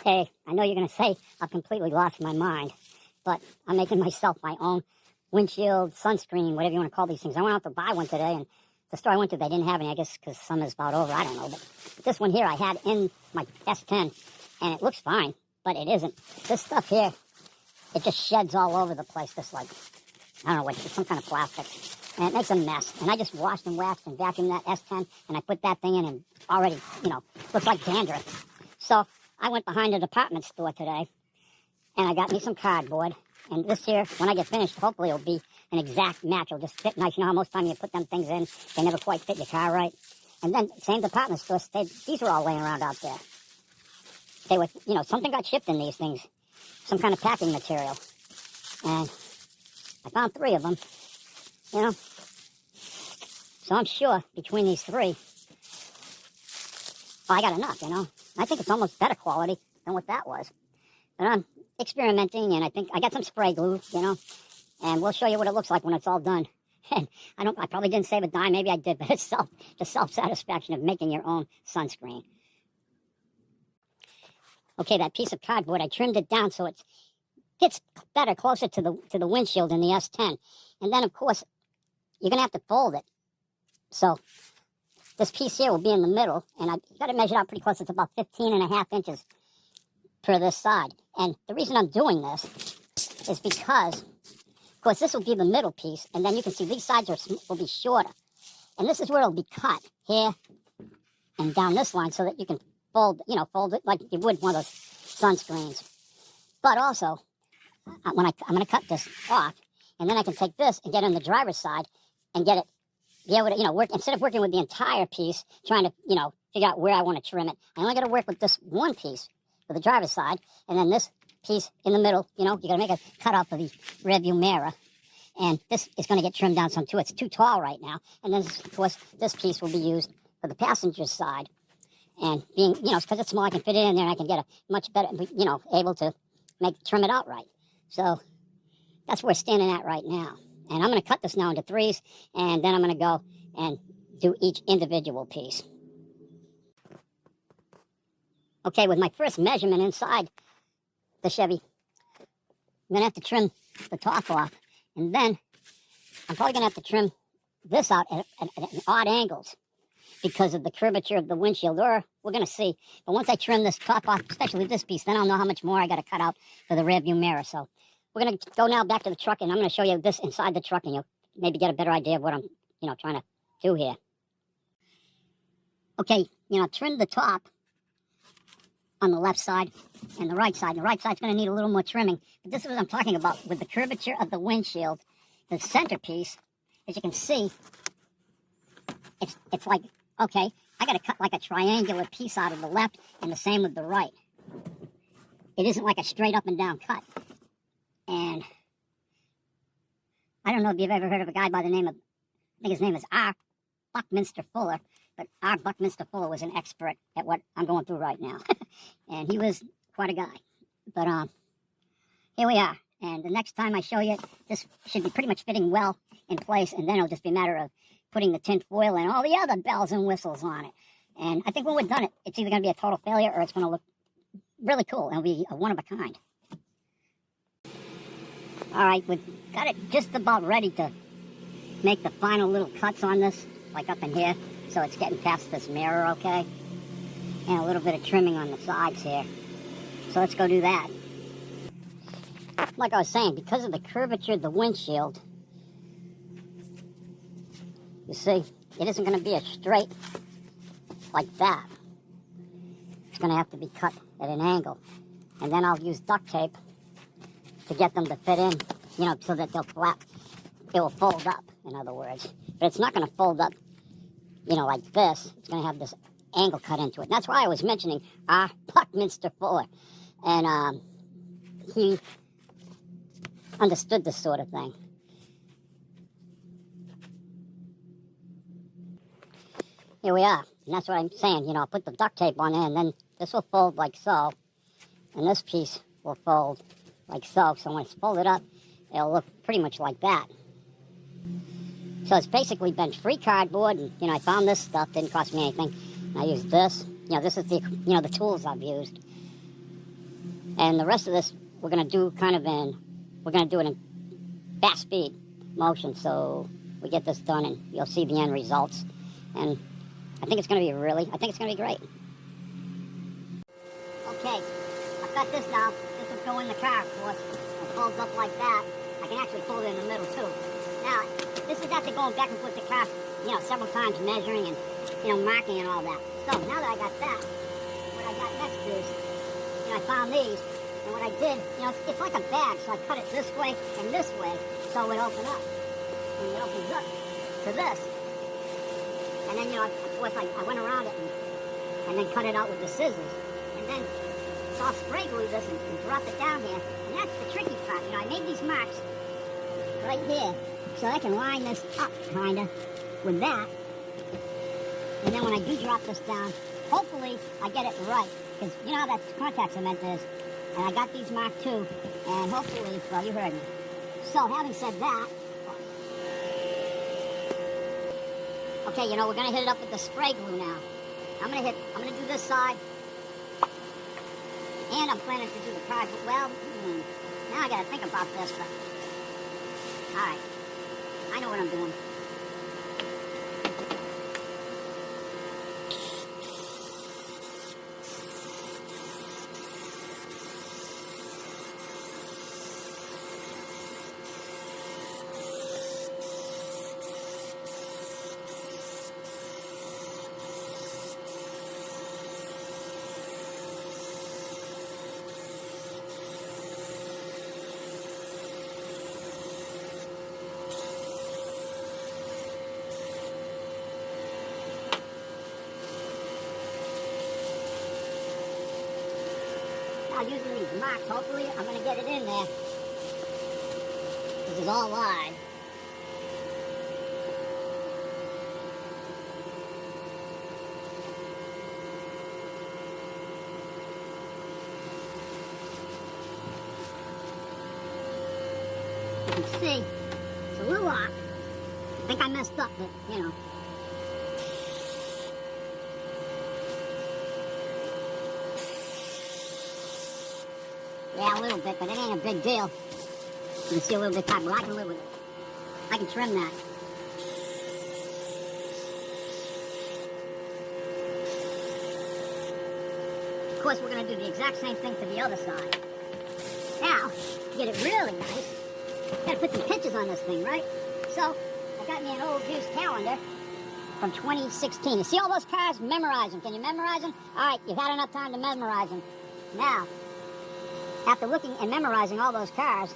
Okay, I know you're going to say I've completely lost my mind, but I'm making myself my own windshield, sunscreen, whatever you want to call these things. I went out to buy one today, and the store I went to, they didn't have any, I guess because summer's about over, I don't know. But this one here I had in my S10, and it looks fine, but it isn't. This stuff here, it just sheds all over the place, this like, I don't know what, it's some kind of plastic. And it makes a mess. And I just washed and waxed and vacuumed that S10, and I put that thing in, and already, looks like dandruff. So I went behind a department store today, and I got me some cardboard. And this here, when I get finished, hopefully it'll be an exact match. It'll just fit nice. You know how most time you put them things in, they never quite fit your car right? And then, same department store, these were all laying around out there. They were, something got shipped in these things. Some kind of packing material. And I found 3 of them, So I'm sure between these 3, I got enough, I think it's almost better quality than what that was. But I'm experimenting, and I think I got some spray glue, and we'll show you what it looks like when it's all done. And I probably didn't save a dime, maybe I did, but it's the self-satisfaction of making your own sunscreen. Okay, that piece of cardboard, I trimmed it down so it gets better, closer to the windshield in the S10. And then, of course, you're going to have to fold it. So this piece here will be in the middle, and I've got it measured out pretty close. It's about 15.5 inches per this side. And the reason I'm doing this is because, of course, this will be the middle piece, and then you can see these sides will be shorter. And this is where it'll be cut, here and down this line, so that you can fold it like you would one of those sunscreens. But also, I'm going to cut this off, and then I can take this and get on the driver's side and be able to, work, instead of working with the entire piece, trying to, figure out where I want to trim it. I only got to work with this one piece for the driver's side, and then this piece in the middle, you got to make a cutoff of the rearview mirror. And this is going to get trimmed down some too. It's too tall right now. And then, of course, this piece will be used for the passenger side. And being, because it's small, I can fit it in there, and I can get a much better, able to trim it out right. So that's where we're standing at right now. And I'm going to cut this now into 3s, and then I'm going to go and do each individual piece. Okay, with my first measurement inside the Chevy, I'm going to have to trim the top off, and then I'm probably going to have to trim this out at odd angles because of the curvature of the windshield, or we're going to see. But once I trim this top off, especially this piece, then I'll know how much more I got to cut out for the rearview mirror. So we're going to go now back to the truck, and I'm going to show you this inside the truck, and you'll maybe get a better idea of what I'm, trying to do here. Okay, trim the top on the left side and the right side. And the right side's going to need a little more trimming. But this is what I'm talking about with the curvature of the windshield. The centerpiece, as you can see, it's like, okay, I got to cut like a triangular piece out of the left, and the same with the right. It isn't like a straight up and down cut. And I don't know if you've ever heard of a guy by the name of, I think his name is R. Buckminster Fuller, but R. Buckminster Fuller was an expert at what I'm going through right now. And he was quite a guy. But here we are. And the next time I show you, this should be pretty much fitting well in place, and then it'll just be a matter of putting the tint foil and all the other bells and whistles on it. And I think when we're done, it's either going to be a total failure or it's going to look really cool. It'll be a one of a kind. All right, we've got it just about ready to make the final little cuts on this, like up in here, so it's getting past this mirror, okay? And a little bit of trimming on the sides here. So let's go do that. Like I was saying, because of the curvature of the windshield, you see, it isn't going to be a straight like that. It's going to have to be cut at an angle. And then I'll use duct tape to get them to fit in, so that they'll flap. It will fold up, in other words. But it's not going to fold up, like this. It's going to have this angle cut into it. And that's why I was mentioning R. Buckminster Fuller. And he understood this sort of thing. Here we are. And that's what I'm saying. I'll put the duct tape on there, and then this will fold like so. And this piece will fold like so. So when it's folded up, it'll look pretty much like that. So it's basically been free cardboard, and, I found this stuff, didn't cost me anything. And I used this. This is the tools I've used. And the rest of this, we're going to do we're going to do it in fast speed motion, so we get this done and you'll see the end results. And I think it's going to be great. Okay, I've got this now. This will go in the car, of course. It folds up like that. I can actually fold it in the middle, too. Now, this is after going back and forth the car, several times, measuring and, marking and all that. So, now that I got that, what I got next is, I found these, and what I did, it's like a bag, so I cut it this way and this way, so it opens up. And it opens up to this. And then, of course, I went around it and then cut it out with the scissors. And then, so I'll spray glue this and drop it down here. And that's the tricky part. I made these marks right here, so I can line this up, kind of, with that. And then when I do drop this down, hopefully I get it right. Because you know how that contact cement is. And I got these marked too. And hopefully, well, you heard me. So, having said that, okay, we're going to hit it up with the spray glue now. I'm going to do this side. And I'm planning to do the card, but well, now I got to think about this, but alright, I know what I'm doing. Now, using these marks, hopefully, I'm going to get it in there. This is all live. You can see, it's a little off. I think I messed up, but, Yeah, a little bit, but it ain't a big deal. You can see a little bit tight, but I can live with it. I can trim that. Of course, we're going to do the exact same thing to the other side. Now, to get it really nice, got to put some pictures on this thing, right? So, I got me an old used calendar from 2016. You see all those cars? Memorize them. Can you memorize them? All right, you've had enough time to memorize them. Now, after looking and memorizing all those cars,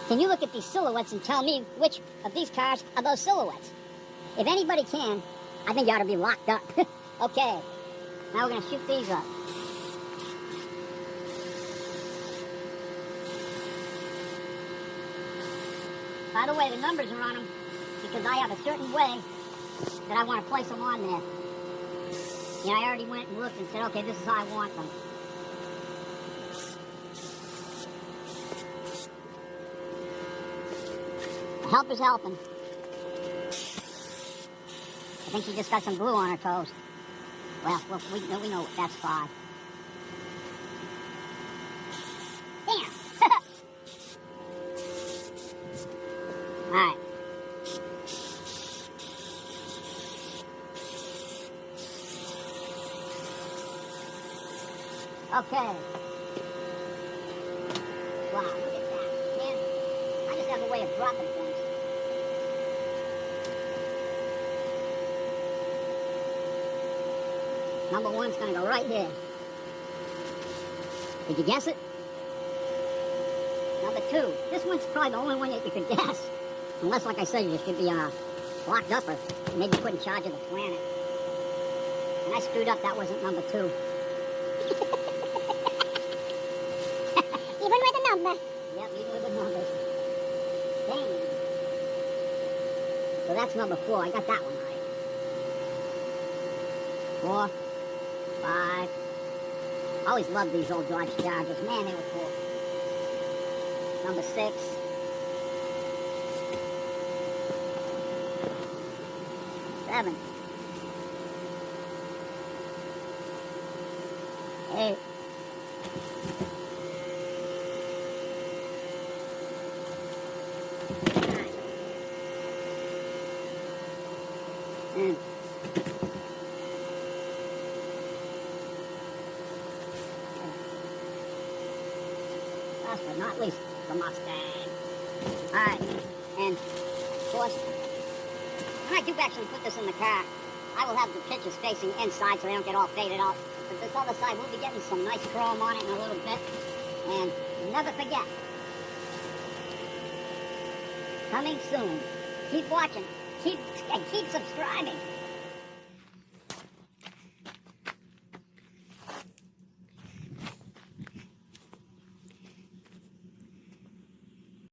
can you look at these silhouettes and tell me which of these cars are those silhouettes? If anybody can, I think you ought to be locked up. Okay, now we're going to shoot these up. By the way, the numbers are on them because I have a certain way that I want to place them on there. I already went and looked and said, okay, this is how I want them. Help is helping. I think she just got some glue on her toes. Well, we know that's 5. Damn! Alright. Okay. Wow, look at that. Man, I just have a way of dropping things. Number 1's going to go right here. Did you guess it? Number 2. This one's probably the only one that you could guess. Unless, like I said, you should be locked up or maybe put in charge of the planet. And I screwed up. That wasn't number 2. Even with a number. Yep, even with the numbers. Dang. So that's number 4. I got that one right. 4. 5. I always loved these old Dodge Chargers. Man, they were cool. Number 6. 7. 8. last but not least, the Mustang. Alright, and of course, when I do actually put this in the car, I will have the pictures facing inside so they don't get all faded out. But this other side, we'll be getting some nice chrome on it in a little bit. And never forget, coming soon. Keep watching. Keep subscribing.